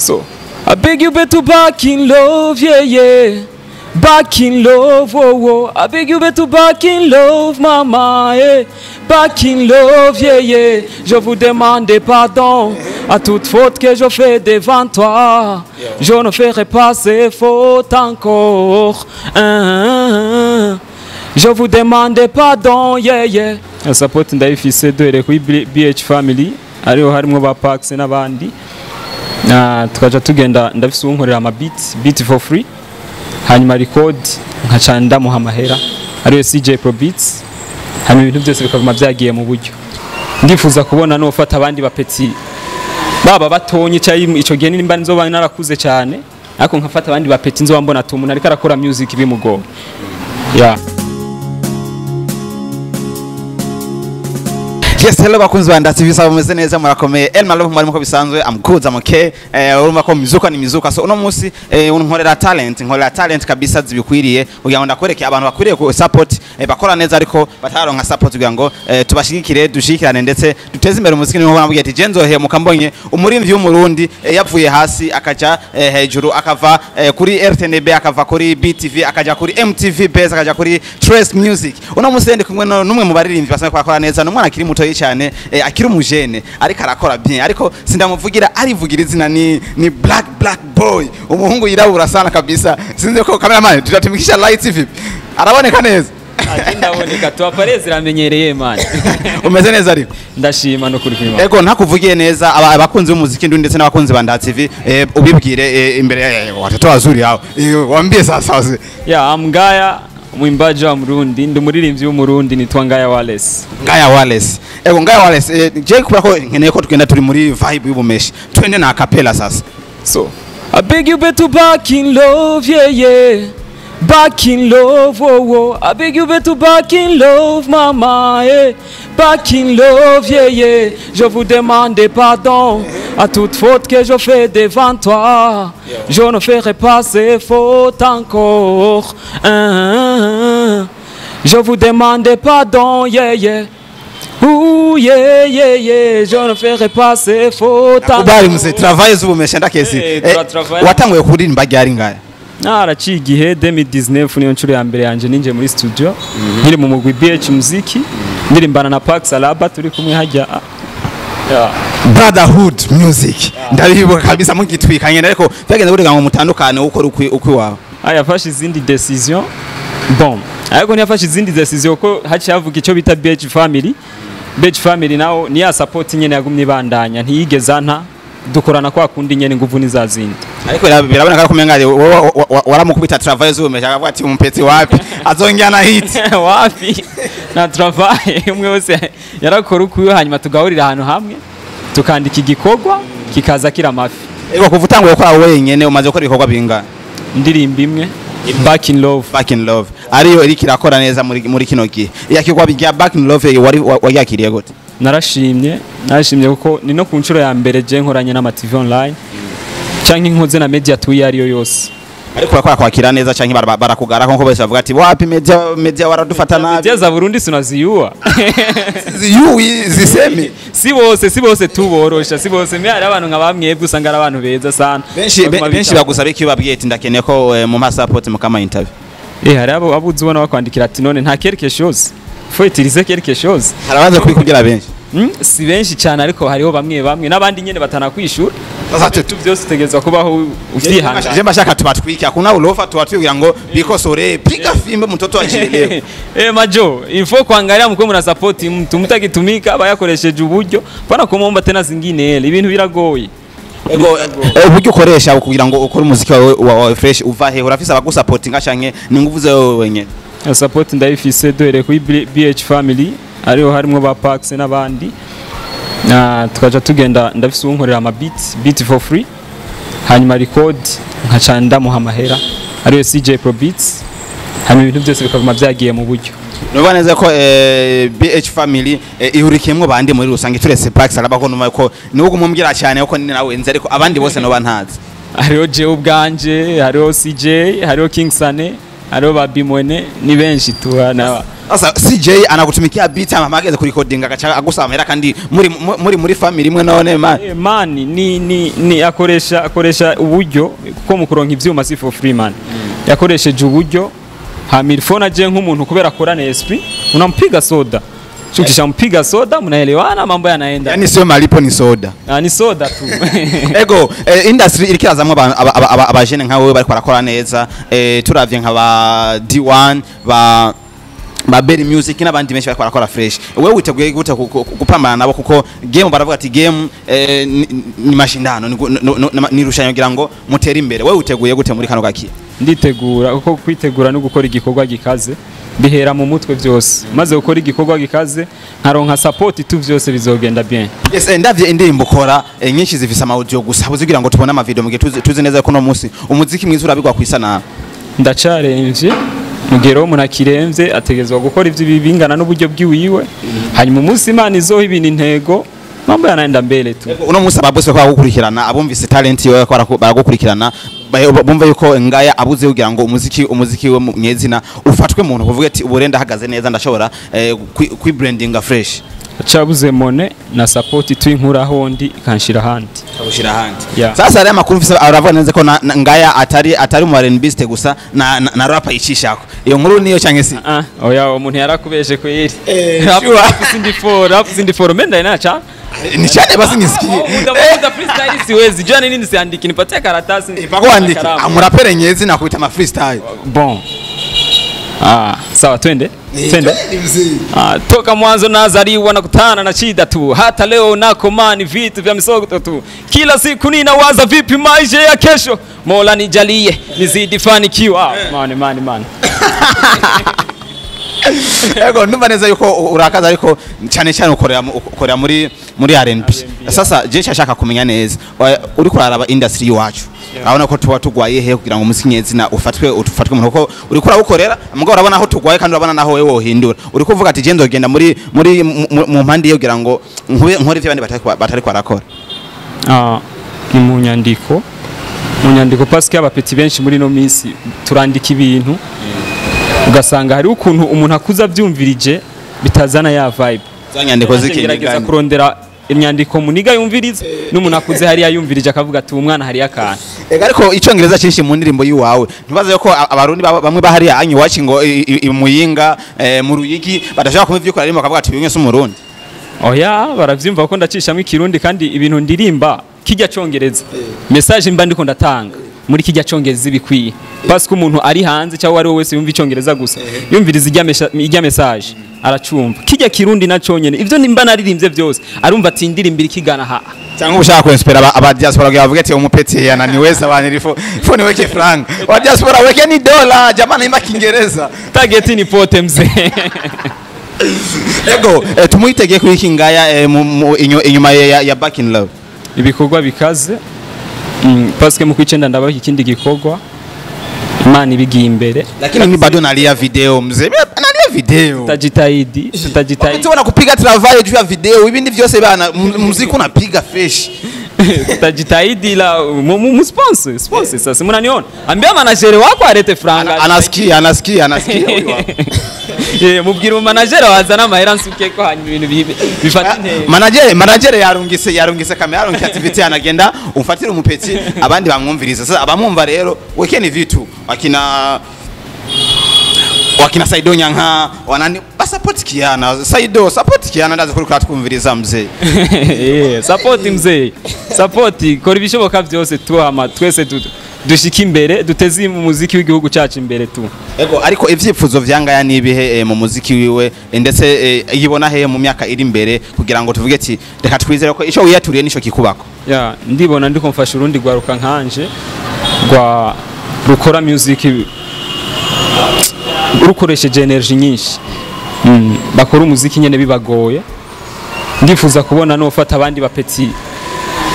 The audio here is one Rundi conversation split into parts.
So I beg you better back in love, yeah, yeah. Back in love, oh, oh. I beg you better back in love, maman, yeah. Back in love, yeah, yeah. Je vous demande pardon à toute faute que je fais devant toi. Je ne ferai pas ces fautes encore. Je vous demande pardon, yeah, yeah. Support ndayifise duhere kuri BH family ariho harimo ba Pax n'abandi. Tukaja tugenda ndafise unkorera ama beat for free. Hanyuma record nkaca ndamuha amahera ariyo CJ Pro Beats. Hanyuma ibintu byose bikaguma byagiye mu buryo. Ndifuza kubona no fata abandi bapeti baba batonye cyangwa ico gihe nimba nzoba narakuze cyane ariko nkafata abandi bapeti nzoba mbona tumuntu ariko arakora music bimugo. Yeah. Yes, hello bakunzi ba TV saba meze neza murakomeye. Elma love mwari muko bisanzwe I'm good I'm okay. Urumva ko mizuka ni mizuka so uno munsi nkorera talent kabisa zibikwiriye kugira ngo ndakwereke abantu bakwiriye ku support bakora neza ariko bataronka support kugira ngo tubashigikire dushikirane ndetse duteze imbere umuziki niho bamubwiye ati Jenzo he mukambonye umurimvyi w'umurundi yavuye hasi akaja hejuru akava kuri RTNB akava kuri BTV akaja kuri MTV Base akaja kuri Trace Music. Uno munsi ndi kumwe numwe mu baririmvyi basanzwe bakora neza n'umwana akiri muto cyane akiri umujene ariko arakora bien ariko sindamuvugira arivugira izina ni black boy umuhungu yirabura sana kabisa sinze ko cameraman tutatumikisha light TV araboneka neza ndaboneka tu apareze ramenyereye man umeze neza ariko ndashima no kuri kwima ego ntakuvugiye neza abakunzi b'umuziki ndundi ndetse n'abakunzi ba TV ubibwire imbere watoto wazuri hao waambie sasa ya NGAYA mwimbaji wa Murundi ndi muririmbyi w'umurundi nitwa NGAYA Wallace. Ego NGAYA Wallace je kubera ko nkeneye ko tugenda turi muri vibe y'ubumeshi twende na acapella sasa. So I beg you better back in love, yeah, yeah. Back in love, oh, oh. I beg you better back in love, maman, yeah. Back in love, yeah, yeah. Je vous demande pardon à toute faute que je fais devant toi. Je ne ferai pas ces fautes encore. Je vous demande pardon, yeah, yeah. Ooh, yeah, yeah, yeah. Je ne ferai pas ces fautes encore. Ubari mse travail z'ubumeshi ndakesi. Watanguye kuririmba ryari NGAYA? Naraciye igihe 2019 niyo ncuro ya mbere yanje ninje muri studio nkiri mu mugwi BH muziki ndirimbana na Pax Alaba turi kumwe hajya Brotherhood Music ndabibuka kabisa mugitwikanye ariko byagenda buriga ngo mutandukane ukora ukwi wawe yafashe izindi decision bon ariko ntiyafashe izindi decision ko haciyavuga icyo bita BH family nawo ni ya support nyene yagumye bandanya ntiyigeza nta dukorana kwa kundi nyene nguvu nizazindi ariko biraboneka ko mengaje waramukubita travail z'ubumeshi akavuga ati umpeti wapi azongera hit wapi na travail umwe wese yarakora ukuyo hanyuma tugahurira ahantu hamwe tukandika igikorwa kikaza kira mafi ego kuvutanguye kwa wenyene umaze gukora ibikorwa binga indirimbo imwe Back in Love ariyo iri kirakora neza muri kino gihe yakigwa bijya Back in Love wari yakiriye gute narashimye kuko ni no ku ncuro ya mbere je nkoranye n'ama TV online canke inkoze na media tuyi ariyo yose ariko bakora kwakira neza canke barakugara ko bose bavuga ati wapi media waradufata nabi media za Burundi sinaziyuwa ziyuwi ziseme si bose tuborosha si bose me ari abantu nk'abamwebwe usanga ari abantu beza sana benshi bagusaba iki babwiye ati ndakeneye ko mu ma support mu kama interview hari abo abuzubona bakwandikira ati none nta quelque chose faut utiliser quelque chose harabanza kubikugira benshi si benshi cyane ariko hariho bamwe nabandi nyene batanakwishura bazatu byose tegezwa kubaho uvyihanga je mbashaka tubatwike akuna ulofa tuwatugira ngo bikosore piga fimbe mtoto ajileo majo il faut kuangalia mko mna support mtu mutakitumika bayakoresheje uburyo pana kumomba tena zingine ibintu biragoye ego uburyo ukoresha kugira ngo ukore umuziki wa fresh uvahe urafisa bagusupportinga canke ni nguvu zawe wenyene support ndayifise duhere kuri BH family ariho harimo ba Pax n'abandi tukaja tugenda ndafise unkorera ama beat for free hanyuma record nkaca ndamuha amahera ariyo CJ Pro Beats hanyuma ibintu byose bikaguma byagiye mu buryo Nuba neza ko BH family ihurikiyemo bandi muri rusange turese Pax Alaba numa ko niwo gumumbwira cyane ko ni nawe nzi ariko abandi bose no bantazi hariho je ubwanje hariho CJ hariho King Sane hariho babimone ni benshi tu na Sasa CJ anakutumikia beat ama mageze ku recording agacha agusaba amahera kandi muri family imwe none man ni akoresha uburyo kuko mu kuronka ivyuma si for free man yakoresheje uburyo hamira phone aje nk'umuntu kubera akorana esprit unampiga soda Shukisha mpiga soda mnaelewana mambo yanaenda. Yani sio malipo ni soda. Ni soda tu. Ego industry irikirazamwe abajene nkawe bari kwarakora neza turavye nk'aba D1 ba Berry Music n'abandi benshi bari kwarakora fresh. Wewe witeguye gute gupambana nabo kuko game baravuga ati game ni mashindano ni rushanyo ngira ngo mutera imbere. Wewe witeguye gute muri kano gaki? Nditegura kuko kwitegura no gukora igikorwa gikaze bihera mu mutwe byose maze gukora igikorwa gikaze nkaronka support tu byose bizogenda bien. Yes, ndavye indirimbo ukora nyinshi zifisa audio gusa buzigira ngo tubone ama video mugihe tuzi neza ko no munsi umuziki mwiza urabigwa kwisana. Ndacarenje mugero umuntu akiremvye ategezwa gukora ivyo bingana n'uburyo bwiwiwe hanyuma umunsi Imana izoho ibintu intego mambo yanaenda mbele tu. Uno munsi ababose kwa gukurikirana abumvise talent yewe baragukurikirana bumva yuko ngaya abuze kugira ngo umuziki we mwezina ufatwe muntu kuvuga ati uburenda hagaze neza ndashobora kwibrandinga fresh. Acabuze mone na support twinkura hondi kanshira handi. Kabushira handi. Yeah. Sasa ari amakuru mfise aravuga neza ko ngaya atari mu R&B gusa na rapper yicishako. Iyo nkuru niyo canke si? Oya umuntu yarakubeje kweri. Rap sindi for menda inacha. Ni cyane basi ngisikiye. Muda freestyle siwezi. Jana nini siandiki nipatie karatasi. Ipako andiki. Amurapere nyezi na kuita ma freestyle. Bon. Sawa twende. Toka mwanzo nazaliwa nakutana na shida tu hata leo nakomani vitu vya misogo tu kila siku ninawaza vipi maisha ya kesho Mola nijalie nizidi fanikiwa man Ego ndumva neza yuko urakaza ariko cyane cyane ukorera muri R&B. Sasa je cyashaka kumenya neza uri kuraraba industry yacu abona ko tuba tugwaye he kugira ngo umusinyezi na ufatwe umuntu ko uri kura ukorera mugabo urabona aho tugwaye kandi urabona naho wewe wohindura uri kuvuga ati je ndogenda muri mu mpande yo kugira ngo nkore ivyo bandi batari kwarakora. Ni mu nyandiko paske abapeti benshi muri no minsi turandika ibintu ugasanga hari ukuntu umuntu akuza byumvirije bitazana ya vibe zanyandiko zikingerageza kurondera imyandiko muniga yumvirize n'umuntu akuze hari yayumvirije akavuga ati umwana hari yakana. Ariko icyongereza cyinshi mu ndirimbo yiwawe ntibaze yuko abarundi bamwe bahari anyi wachi ngo imuyinga mu ruyigi badashaka kumva ivyo kurarimo akavuga ati uyu mwese umurundi. Oya baravyumva ko ndacishamo ikirundi kandi ibintu ndirimba kijya cyongereza message mba ndiko ndatanga muri kijya cyongereza bikwiye parce que umuntu ari hanze cyangwa ari wese yumva icyongereza gusa yumviriza ijya message aracumva kijya kirundi na cyonyene ivyo nimba naririmbye byose arumva ati ndirimbira ikigana ha cyangwa ushaka kwinspira aba diaspora bavuga ati umupeti yananiweza abanirifo phone weke franc wa diaspora weke ni dola jamani imba Kiingereza target ni pote mze. Ego tumuyitegeye kuri kingaya inyuma ya Back in Love ibikorwa bikaze parce que mu kwicenda ndabaho ikindi gikorwa Imana ibigiye imbere lakini ni bado nalia video mzee nalia video tutajitahidi tubona kupiga travail juu ya video ibindi vyose bana muziki unapiga fresh tutajitahidi la mu sponsor sasa mnaniona ambia manager wako arete franga anasikia huyo mubwira manager wazana amahera nsuke ko hanyuma ibintu bifata intege manager yarungise kamera yarungise activity anagenda umfatira umupeti abandi bamwumviriza sasa abamwumva rero wekeni vitu wakina Saido nyanka wanani support kiana Saido support kiana ndaze kuri twumviriza mzee support mzee support kora ibishoboka byose tuhama twese dushika imbere duteze umuziki w'igihugu cyacu imbere tu. Ego ariko ivyifuzo vyangaya nibihe mu muziki wiwe ndetse yibona he mu myaka iri imbere kugira ngo tuvuge ati reka twizere ko ico wiyaturiye nico kikubako. Ndibona ndiko mfasha urundi gwaruka nkanje gwa rukora music urukoresheje energy nyinshi bakora umuziki nyene bibagoye ndifuza kubona no fata abandi bapeti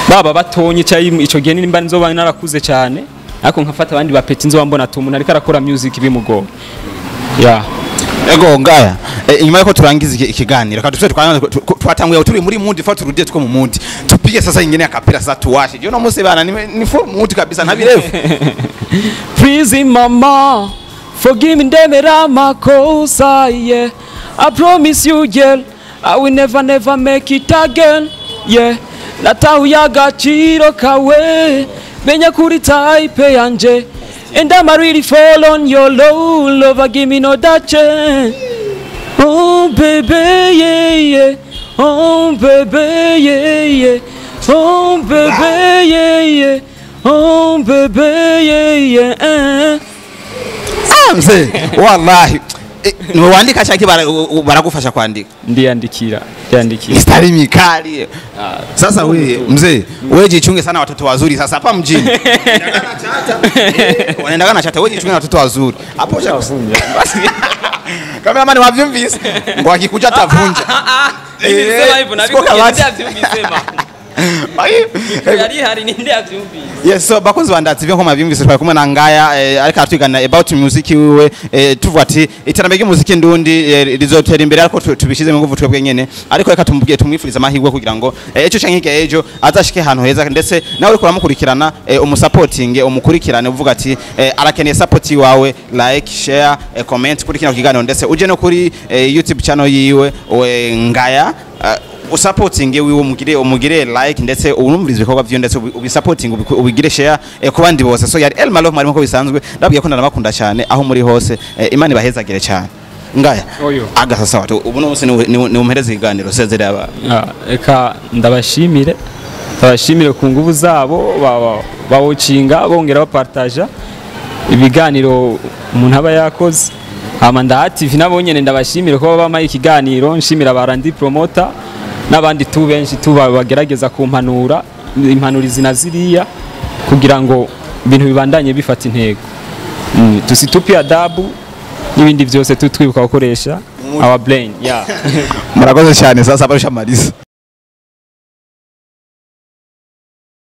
baba batonye cyayi ico gihe nimba nzoba narakuze cyane ariko nkafata abandi bapeti nzoba mbona tumuntu ariko arakora music bimugoye. Ego ngaya inyuma yuko turangiza ikiganiro kadutse twatanguye turi muri mundi fata urudie two mu mundi tupige sasa ingene akapira sasa tuwashe je no munsi bana ni full mundi kabisa ntabirefu please mama Forgive me ndemera makosa, yeah. I promise you, girl, I will never make it again, yeah. Natahuye agaciro kawe, menya kuri type yanje. And I'm really fall on your low, lover, give me no that chance. Oh baby, yeah, yeah. Oh baby, yeah, yeah. Oh baby, yeah, yeah. Oh baby, yeah, yeah. Mzee, wallahi wandika chaki baragufasha kuandika. Ndiandikira. Mistari mikali. Sasa wewe mzee, wewe jichunge sana watoto wazuri sasa hapa mjini. Wanaenda na chata, wewe jichunge na watoto wazuri. Hapo ushafunja. Basi kama mama ni wavyumvise, ngo akikuja tavunja. Sema hivyo na biko sema. Yari hari ninde avyumvise. Yes, so bakozi bandatse byo koma byumvise twa kumwe na Ngaya ariko atwigana about music wiwe tuvuga ati iterambere ry'umuziki ndundi rizotera imbere ariko tubishize mu nguvu twebwe nyene ariko reka tumubwiye tumwifuriza amahirwe kugira ngo ejo canke ejo azashike hano heza ndetse nawe uriko uramukurikirana umusupporting umukurikirane uvuga ati arakeneye support wawe like share comment kuri kino kiganiro ndetse uje no kuri YouTube channel yiwe Ngaya usupporting wiwe umugire like ndetse urumvirize ibikorwa byo ndetse ubisupporting ubigire share ku bandi bose so yari El Malo marimo ko bisanzwe ndabwiye ko ndabakunda cyane aho muri hose Imana ibahezagire cyane Ngaya agasasa wato ubu no ni umhereze iganiro sezere aba eka ndabashimire ku nguvu zabo bawocinga bongera bapartage ibiganiro umuntu aba yakoze amanda active nabonyene ndabashimire ko bamaye ikiganiro nshimira barandi promoter n'abandi benshi bagerageza kumpanura impanurizi na ziriya kugira ngo ibintu bibandanye bifata intego tusitupi adabu n'ibindi byose tutwibuka gukoresha our brain. Murakoze cyane sasa barusha Marisa.